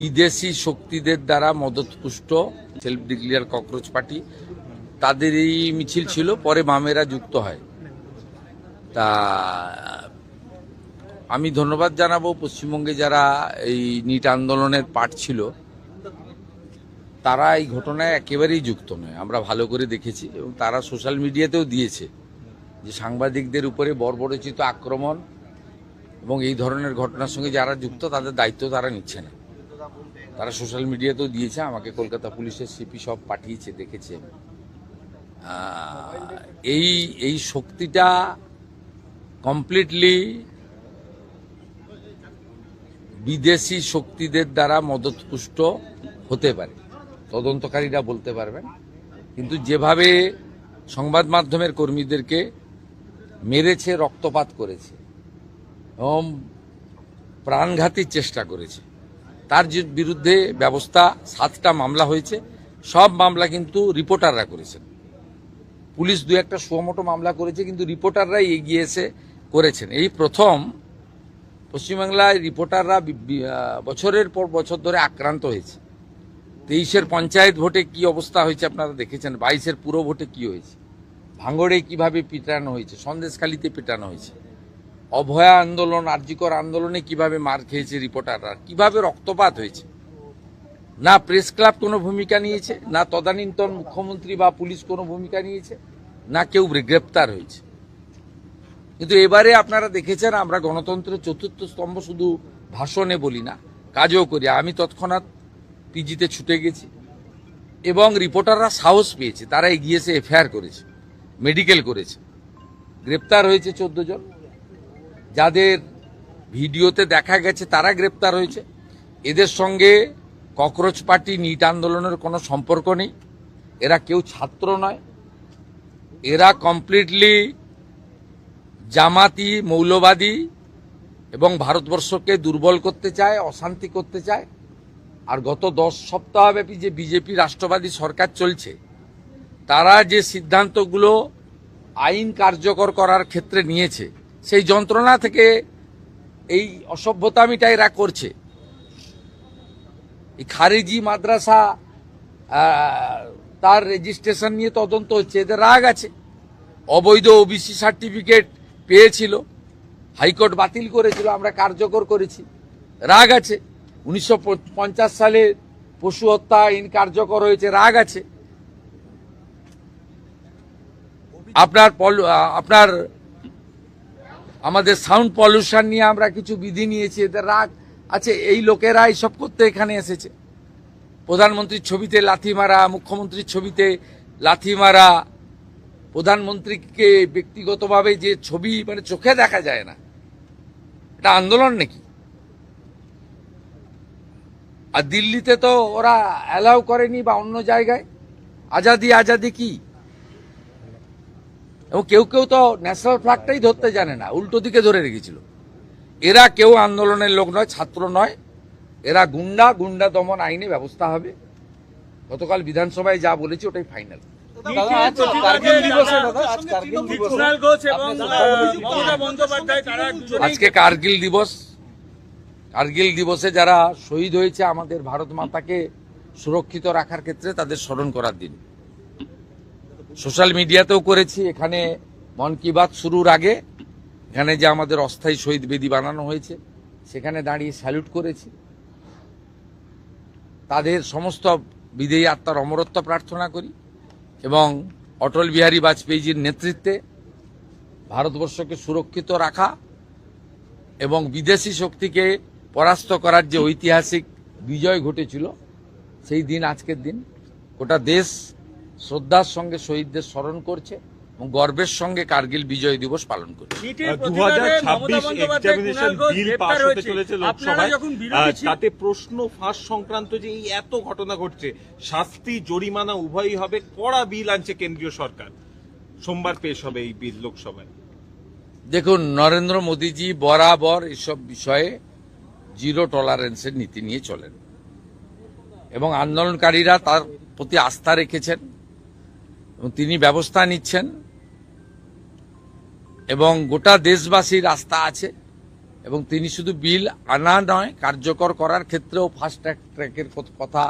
বিদেশি শক্তিদের দ্বারা মদতপুষ্ট self declare cockroach party তাদের এই মিছিল ছিল, পরে বামেরা যুক্ত হয়। তা আমি ধন্যবাদ জানাবো পশ্চিমবঙ্গে যারা এই নিট আন্দোলনের পার্ট ছিল, তারা এই ঘটনায় একেবারেই যুক্ত নয়। আমরা ভালো করে দেখেছি এবং তারা সোশ্যাল মিডিয়াতেও দিয়েছে যে সাংবাদিকদের উপরে বর্বরচিত আক্রমণ এবং এই ধরনের ঘটনার সঙ্গে যারা যুক্ত তাদের দায়িত্ব তারা নিচ্ছে না। তারা সোশ্যাল মিডিয়াতেও দিয়েছে, আমাকে কলকাতা পুলিশের সিপি সব পাঠিয়েছে, দেখেছে। এই শক্তিটা কমপ্লিটলি বিদেশি শক্তিদের দ্বারা মদতপুষ্ট হতে পারে, তদন্তকারীরা বলতে পারবেন। কিন্তু যেভাবে সংবাদ মাধ্যমের কর্মীদেরকে মেরেছে, রক্তপাত করেছে এবং প্রাণঘাতীর চেষ্টা করেছে, তার বিরুদ্ধে ব্যবস্থা 7টা মামলা হয়েছে। সব মামলা কিন্তু রিপোর্টাররা করেছেন। পুলিশ 2-1টা সুমোটো মামলা করেছে, কিন্তু রিপোর্টাররাই এগিয়ে এসে করেছেন। এই প্রথম পশ্চিমবাংলায় রিপোর্টাররা বছরের পর বছর ধরে আক্রান্ত হয়েছে। 23-এর পঞ্চায়েত ভোটে কি অবস্থা হয়েছে আপনারা দেখেছেন, 22-এর পুরো ভোটে কি হয়েছে, ভাঙড়ে কিভাবে পিটানো হয়েছে, সন্দেশখালীতে পিটানো হয়েছে, অভয়া আন্দোলন, আরজিকর আন্দোলনে কিভাবে মার খেয়েছে রিপোর্টাররা, কিভাবে রক্তপাত হয়েছে। না প্রেস ক্লাব কোনো ভূমিকা নিয়েছে, না তদানীন্তন মুখ্যমন্ত্রী বা পুলিশ কোনো ভূমিকা নিয়েছে, না কেউ গ্রেপ্তার হয়েছে। কিন্তু এবারে আপনারা দেখেছেন, আমরা গণতন্ত্রের 4র্থ স্তম্ভ শুধু ভাষণে বলি না, কাজও করি। আমি তৎক্ষণাৎ পিজিতে ছুটে গেছি এবং রিপোর্টাররা সাহস পেয়েছে, তারা এগিয়ে এসে এফআইআর করেছে, মেডিকেল করেছে। গ্রেপ্তার হয়েছে 14 জন, যাদের ভিডিওতে দেখা গেছে তারা গ্রেপ্তার হয়েছে। এদের সঙ্গে ককরোচ পার্টি, নিট আন্দোলনের কোনো সম্পর্ক নেই। এরা কেউ ছাত্র নয়, এরা কমপ্লিটলি জামাতি, মৌলবাদী এবং ভারতবর্ষকে দুর্বল করতে চায়, অশান্তি করতে চায়। আর গত 10 সপ্তাহব্যাপী যে বিজেপি রাষ্ট্রবাদী সরকার চলছে, তারা যে সিদ্ধান্তগুলো আইন কার্যকর করার ক্ষেত্রে নিয়েছে, সেই যন্ত্রণা থেকে এই অসভ্যতামিটা এরা করছে। এই খারিজি মাদ্রাসা তার রেজিস্ট্রেশন নিয়ে তদন্ত হচ্ছে, এদের রাগ আছে। অবৈধ ওবিসি সার্টিফিকেট পেয়েছিল, হাইকোর্ট বাতিল করেছিল, আমরা কার্যকর করেছি, রাগ আছে। 1950 সালে পশু হত্যা আইন কার্যকর হয়েছে, রাগ আছে। আপনার আমাদের সাউন্ড পলিউশন নিয়ে আমরা কিছু বিধি নিয়েছি, এদের রাগ আছে। এই লোকেরা এইসব করতে এখানে এসেছে। প্রধানমন্ত্রীর ছবিতে লাথি মারা, মুখ্যমন্ত্রীর ছবিতে লাথি মারা, প্রধানমন্ত্রীকে ব্যক্তিগতভাবে যে ছবি মানে চোখে দেখা যায় না, এটা আন্দোলন নাকি? আর দিল্লিতে তো ওরা অ্যালাউ করেনি, বা অন্য জায়গায়। আজাদি আজাদি কি? এবং কেউ কেউ তো ন্যাশনাল ফ্ল্যাগটাই ধরতে জানে না, উল্টো দিকে ধরে রেখেছিল। এরা কেউ আন্দোলনের লোক নয়, ছাত্র নয়, এরা গুন্ডা। গুন্ডা দমন আইনে ব্যবস্থা হবে। গতকাল বিধানসভায় যা বলেছি ওটাই ফাইনাল। আজকে কার্গিল দিবস। কার্গিল দিবসে যারা শহীদ হয়েছে আমাদের ভারত মাতাকে সুরক্ষিত রাখার ক্ষেত্রে, তাদের স্মরণ করার দিন। সোশ্যাল মিডিয়াতেও করেছি। এখানে মন কি বাত শুরুর আগে এখানে যে আমাদের অস্থায়ী শহীদ বেদি বানানো হয়েছে, সেখানে দাঁড়িয়ে স্যালুট করেছি। তাদের সমস্ত বিদেয়ী আত্মার অমরত্ব প্রার্থনা করি এবং অটল বিহারী বাজপেয়ীজির নেতৃত্বে ভারতবর্ষকে সুরক্ষিত রাখা এবং বিদেশি শক্তিকে পরাস্ত করার যে ঐতিহাসিক বিজয় ঘটেছিল, সেই দিন আজকের দিন। গোটা দেশ শ্রদ্ধার সঙ্গে শহীদদের স্মরণ করছে এবং গর্বের সঙ্গে কার্গিল বিজয় দিবস পালন করছে। 2026 এক্সামিনেশন বিল পাস হতে চলেছে লোকসভায়, তাতে প্রশ্ন ফাঁস সংক্রান্ত যে এই এত ঘটনা ঘটছে, শাস্তি জরিমানা উভয়ই হবে, কড়া বিল আনছে কেন্দ্রীয় সরকার। সোমবার পেশ হবে এই বিল লোকসভায়। দেখুন, নরেন্দ্র মোদীজি বরাবর এসব বিষয়ে জিরো টলারেন্সের নীতি নিয়ে চলেন এবং আন্দোলনকারীরা তার প্রতি আস্থা রেখেছেন এবং তিনি ব্যবস্থা নিচ্ছেন এবং গোটা দেশবাসীর আস্থা আছে এবং তিনি শুধু বিল আনা নয়, কার্যকর করার ক্ষেত্রেও ফাস্ট ট্র্যাকের কথা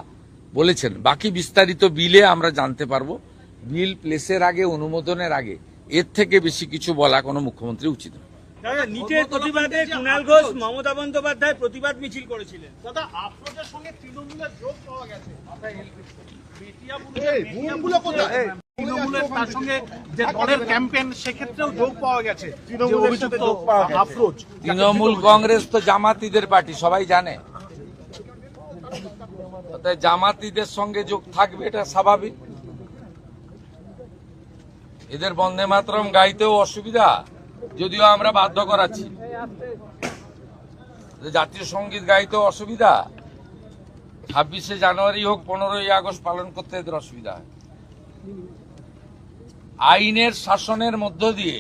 বলেছেন। বাকি বিস্তারিত বিলে আমরা জানতে পারবো। বিল প্লেসের আগে, অনুমোদনের আগে এর থেকে বেশি কিছু বলা কোনো মুখ্যমন্ত্রী উচিত নয়। দাদা, নিটের প্রতিবাদে কুণাল ঘোষ মমতা বন্দ্যোপাধ্যায় প্রতিবাদ মিছিল করেছিলেন। দাদা, আফরোজের সঙ্গে তৃণমূলের যোগ পাওয়া গেছে। তৃণমূলের তার সঙ্গে যে দলের ক্যাম্পেইন, সেক্ষেত্রেও যোগ পাওয়া গেছে। তৃণমূলের সাথে যোগ পাওয়া গেছে আফরোজ। তৃণমূল কংগ্রেস তো জামাতিদের পার্টি, সবাই জানে। তাই জামাতিদের সঙ্গে যোগ থাকবে, এটা স্বাভাবিক। এদের বন্দে মাতরম গাইতেও অসুবিধা, যদিও আমরা বাধ্য করাচ্ছি। জাতীয় সঙ্গীত গাইতেও অসুবিধা। 26শে জানুয়ারি হোক, 15ই আগস্ট পালন করতে এদের অসুবিধা হয়। আইনের শাসনের মধ্য দিয়ে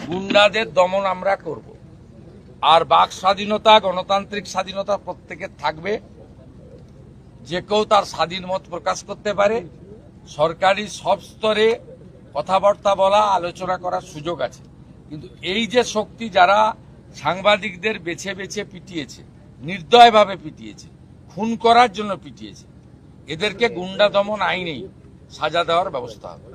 গুন্ডাদের দমন আমরা করব। আর বাক স্বাধীনতা, গণতান্ত্রিক স্বাধীনতা প্রত্যেকের থাকবে। যে কেউ তার স্বাধীন মত প্রকাশ করতে পারে। সরকারি সব স্তরে কথাবার্তা বলা, আলোচনা করার সুযোগ আছে। কিন্তু এই যে শক্তি যারা সাংবাদিকদের বেছে বেছে পিটিয়েছে, নির্দয়ভাবে পিটিয়েছে, খুন করার জন্য পিটিয়েছে, এদেরকে গুন্ডা দমন আইনেই সাজা দেওয়ার ব্যবস্থা হবে।